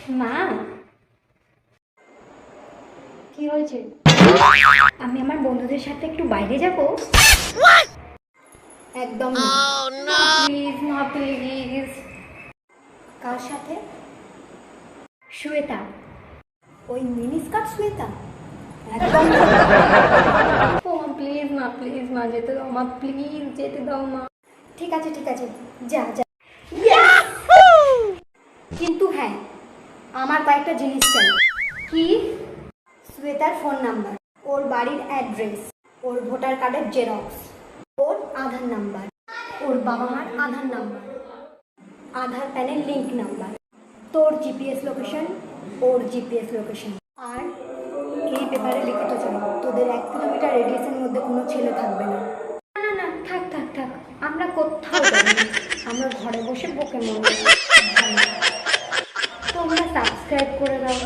মা, কি হয়েছে? আমি আমার বন্ধুদের সাথে একটু বাইরে যাব। একদম না, প্লিজ না, প্লিজ। কার সাথে? শ্বেতা। ওই মিনি স্কার্ট শ্বেতা? একদম না। ও মা, প্লিজ মা, প্লিজ মা, যেতে দাও মা, প্লিজ যেতে দাও মা। ঠিক আছে ঠিক আছে, যা যা। কিন্তু হ্যাঁ, আমার কয়েকটা জিনিস চাই। কি? শ্বেতার ফোন নাম্বার, ওর বাড়ির অ্যাড্রেস, ওর ভোটার কার্ডের জেরক্স, ওর আধার নাম্বার, ওর বাবা মার আধার নাম্বার, আধার প্যানের লিঙ্ক নাম্বার, তোর জিপিএস লোকেশন, ওর জিপিএস লোকেশন। আর এই পেপারে লিখিত চাই তোদের 1 কিলোমিটার রেডিয়াসের মধ্যে কোনো ছেলে থাকবে না। না না না, থাক থাক থাক, আমরা কোথাও যাবো না, আমরা ঘরে বসে বকে মরবো। তোমরা সাবস্ক্রাইব করে দাও।